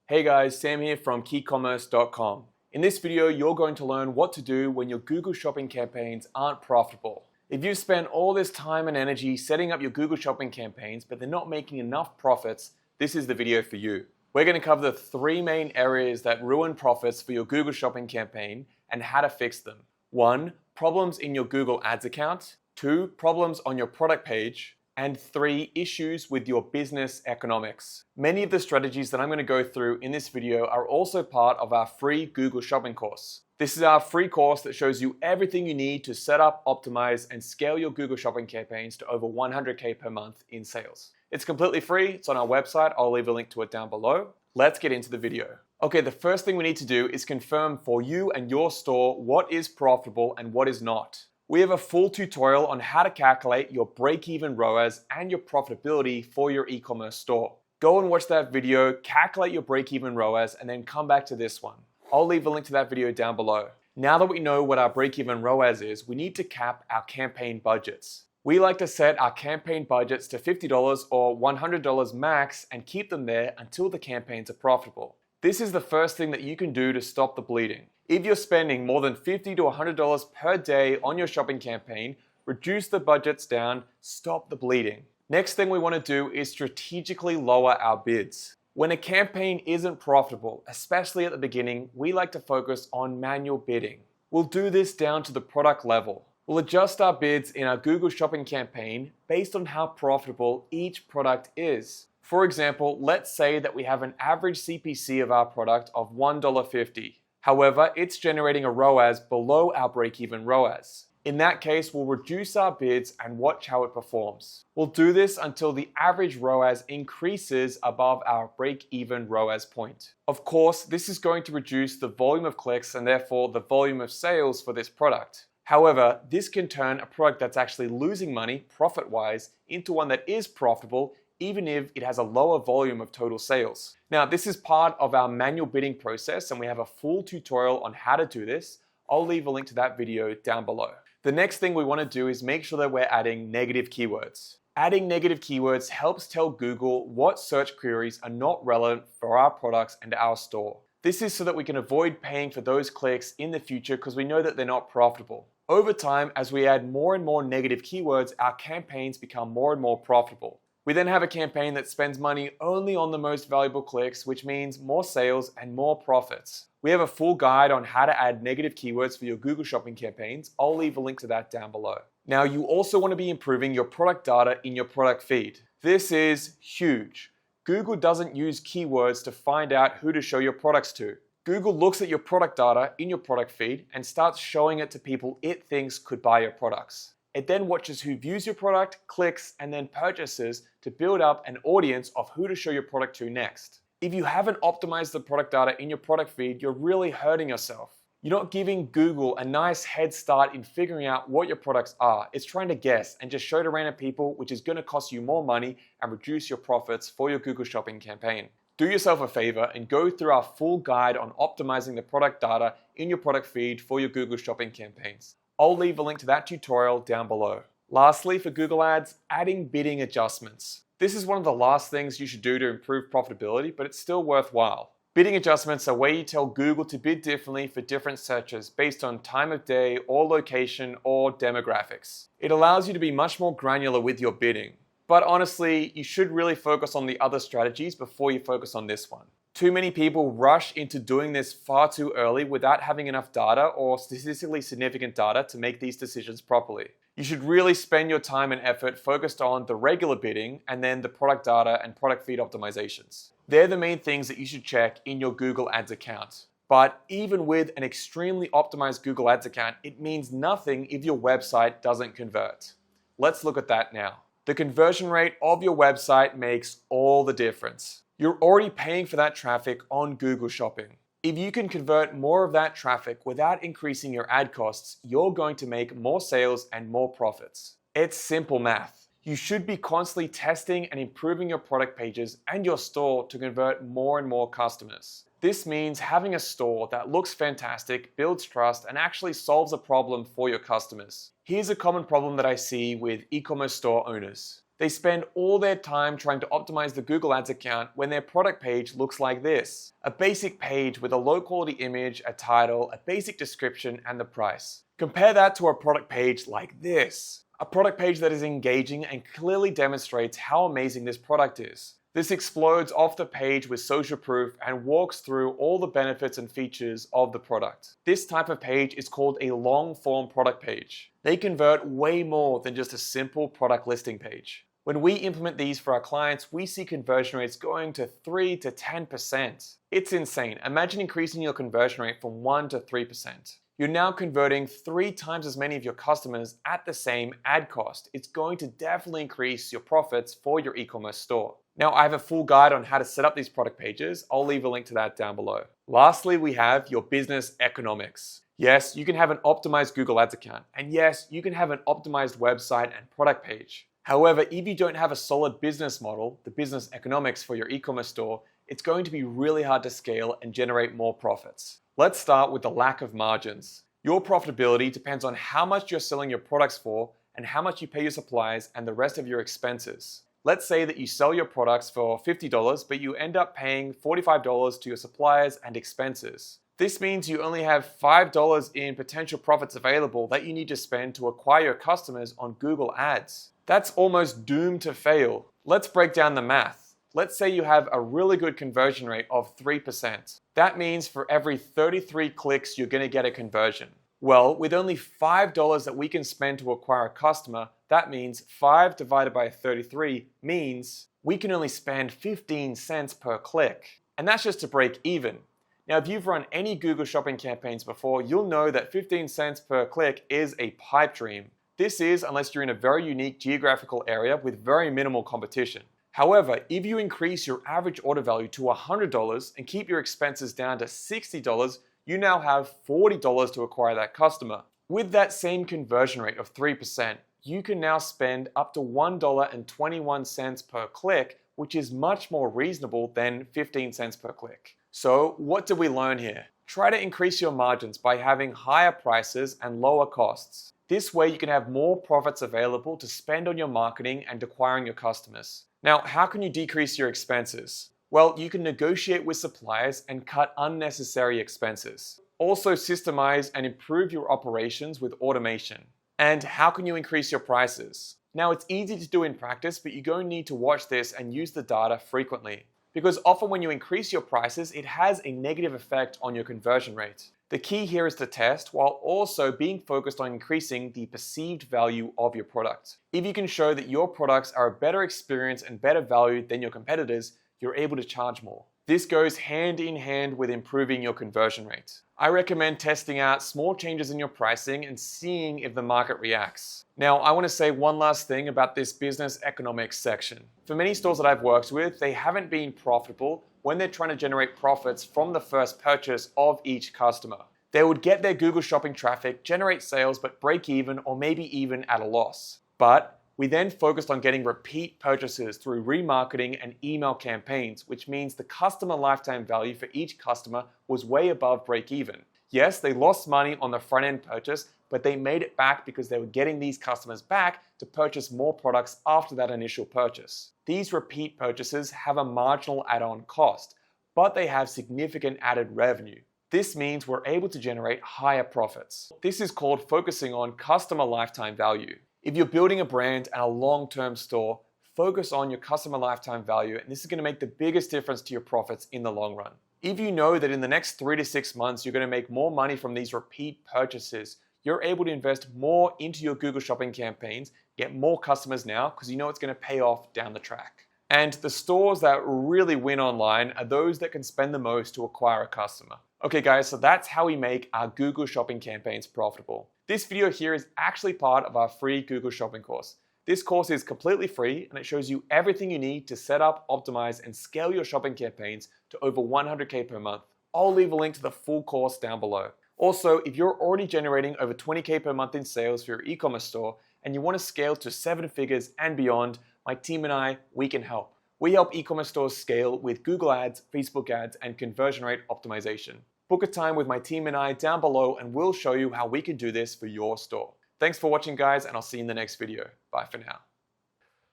Hey guys, Sam here from KeyCommerce.com. In this video, you're going to learn what to do when your Google Shopping campaigns aren't profitable. If you've spent all this time and energy setting up your Google Shopping campaigns, but they're not making enough profits, this is the video for you. We're going to cover the three main areas that ruin profits for your Google Shopping campaign and how to fix them. 1. Problems in your Google Ads account. 2. Problems on your product page. And 3. Issues with your business economics. Many of the strategies that I'm going to go through in this video are also part of our free Google Shopping course. This is our free course that shows you everything you need to set up, optimize, and scale your Google Shopping campaigns to over 100K per month in sales. It's completely free. It's on our website. I'll leave a link to it down below. Let's get into the video. Okay, the first thing we need to do is confirm for you and your store what is profitable and what is not. We have a full tutorial on how to calculate your break-even ROAS and your profitability for your e-commerce store. Go and watch that video, calculate your break-even ROAS, and then come back to this one. I'll leave a link to that video down below. Now that we know what our break-even ROAS is, we need to cap our campaign budgets. We like to set our campaign budgets to $50 or $100 max and keep them there until the campaigns are profitable. This is the first thing that you can do to stop the bleeding. If you're spending more than $50 to $100 per day on your shopping campaign, reduce the budgets down, stop the bleeding. Next thing we want to do is strategically lower our bids. When a campaign isn't profitable, especially at the beginning, we like to focus on manual bidding. We'll do this down to the product level. We'll adjust our bids in our Google Shopping campaign based on how profitable each product is. For example, let's say that we have an average CPC of our product of $1.50. However, it's generating a ROAS below our break-even ROAS. In that case, we'll reduce our bids and watch how it performs. We'll do this until the average ROAS increases above our break-even ROAS point. Of course, this is going to reduce the volume of clicks and therefore the volume of sales for this product. However, this can turn a product that's actually losing money profit-wise into one that is profitable even if it has a lower volume of total sales. Now, this is part of our manual bidding process and we have a full tutorial on how to do this. I'll leave a link to that video down below. The next thing we want to do is make sure that we're adding negative keywords. Adding negative keywords helps tell Google what search queries are not relevant for our products and our store. This is so that we can avoid paying for those clicks in the future because we know that they're not profitable. Over time, as we add more and more negative keywords, our campaigns become more and more profitable. We then have a campaign that spends money only on the most valuable clicks, which means more sales and more profits. We have a full guide on how to add negative keywords for your Google Shopping campaigns. I'll leave a link to that down below. Now, you also want to be improving your product data in your product feed. This is huge. Google doesn't use keywords to find out who to show your products to. Google looks at your product data in your product feed and starts showing it to people it thinks could buy your products. It then watches who views your product, clicks, and then purchases to build up an audience of who to show your product to next. If you haven't optimized the product data in your product feed, you're really hurting yourself. You're not giving Google a nice head start in figuring out what your products are. It's trying to guess and just show to random people, which is going to cost you more money and reduce your profits for your Google Shopping campaign. Do yourself a favor and go through our full guide on optimizing the product data in your product feed for your Google Shopping campaigns. I'll leave a link to that tutorial down below. Lastly, for Google Ads, adding bidding adjustments. This is one of the last things you should do to improve profitability, but it's still worthwhile. Bidding adjustments are where you tell Google to bid differently for different searches based on time of day or location or demographics. It allows you to be much more granular with your bidding. But honestly, you should really focus on the other strategies before you focus on this one. Too many people rush into doing this far too early without having enough data or statistically significant data to make these decisions properly. You should really spend your time and effort focused on the regular bidding and then the product data and product feed optimizations. They're the main things that you should check in your Google Ads account. But even with an extremely optimized Google Ads account, it means nothing if your website doesn't convert. Let's look at that now. The conversion rate of your website makes all the difference. You're already paying for that traffic on Google Shopping. If you can convert more of that traffic without increasing your ad costs, you're going to make more sales and more profits. It's simple math. You should be constantly testing and improving your product pages and your store to convert more and more customers. This means having a store that looks fantastic, builds trust, and actually solves a problem for your customers. Here's a common problem that I see with e-commerce store owners. They spend all their time trying to optimize the Google Ads account when their product page looks like this. A basic page with a low quality image, a title, a basic description, and the price. Compare that to a product page like this. A product page that is engaging and clearly demonstrates how amazing this product is. This explodes off the page with social proof and walks through all the benefits and features of the product. This type of page is called a long-form product page. They convert way more than just a simple product listing page. When we implement these for our clients, we see conversion rates going to 3 to 10%. It's insane. Imagine increasing your conversion rate from 1 to 3%. You're now converting 3 times as many of your customers at the same ad cost. It's going to definitely increase your profits for your e-commerce store. Now, I have a full guide on how to set up these product pages. I'll leave a link to that down below. Lastly, we have your business economics. Yes, you can have an optimized Google Ads account. And yes, you can have an optimized website and product page. However, if you don't have a solid business model, the business economics for your e-commerce store, it's going to be really hard to scale and generate more profits. Let's start with the lack of margins. Your profitability depends on how much you're selling your products for and how much you pay your suppliers and the rest of your expenses. Let's say that you sell your products for $50, but you end up paying $45 to your suppliers and expenses. This means you only have $5 in potential profits available that you need to spend to acquire your customers on Google Ads. That's almost doomed to fail. Let's break down the math. Let's say you have a really good conversion rate of 3%. That means for every 33 clicks, you're going to get a conversion. Well, with only $5 that we can spend to acquire a customer, that means 5 divided by 33 means we can only spend 15 cents per click. And that's just to break even. Now, if you've run any Google Shopping campaigns before, you'll know that 15 cents per click is a pipe dream. This is unless you're in a very unique geographical area with very minimal competition. However, if you increase your average order value to $100 and keep your expenses down to $60, you now have $40 to acquire that customer. With that same conversion rate of 3%, you can now spend up to $1.21 per click, which is much more reasonable than 15 cents per click. So what did we learn here? Try to increase your margins by having higher prices and lower costs. This way you can have more profits available to spend on your marketing and acquiring your customers. Now, how can you decrease your expenses? Well, you can negotiate with suppliers and cut unnecessary expenses. Also systemize and improve your operations with automation. And how can you increase your prices? Now, it's easy to do in practice, but you're going to need to watch this and use the data frequently. Because often when you increase your prices, it has a negative effect on your conversion rate. The key here is to test while also being focused on increasing the perceived value of your product. If you can show that your products are a better experience and better value than your competitors, you're able to charge more. This goes hand in hand with improving your conversion rate. I recommend testing out small changes in your pricing and seeing if the market reacts. Now, I want to say one last thing about this business economics section. For many stores that I've worked with, they haven't been profitable when they're trying to generate profits from the first purchase of each customer. They would get their Google Shopping traffic, generate sales, but break even or maybe even at a loss. But we then focused on getting repeat purchases through remarketing and email campaigns, which means the customer lifetime value for each customer was way above break even. Yes, they lost money on the front end purchase, but they made it back because they were getting these customers back to purchase more products after that initial purchase. These repeat purchases have a marginal add-on cost, but they have significant added revenue. This means we're able to generate higher profits. This is called focusing on customer lifetime value. If you're building a brand and a long-term store, focus on your customer lifetime value, and this is going to make the biggest difference to your profits in the long run. If you know that in the next 3 to 6 months, you're going to make more money from these repeat purchases, you're able to invest more into your Google Shopping campaigns, get more customers now because you know it's going to pay off down the track. And the stores that really win online are those that can spend the most to acquire a customer. Okay guys, so that's how we make our Google Shopping campaigns profitable. This video here is actually part of our free Google Shopping course. This course is completely free and it shows you everything you need to set up, optimize, and scale your shopping campaigns to over 100K per month. I'll leave a link to the full course down below. Also, if you're already generating over 20K per month in sales for your e-commerce store and you want to scale to 7 figures and beyond, my team and I, we can help. We help e-commerce stores scale with Google Ads, Facebook ads, and conversion rate optimization. Book a time with my team and I down below and we'll show you how we can do this for your store. Thanks for watching guys, and I'll see you in the next video. Bye for now.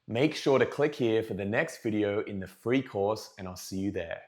Make sure to click here for the next video in the free course, and I'll see you there.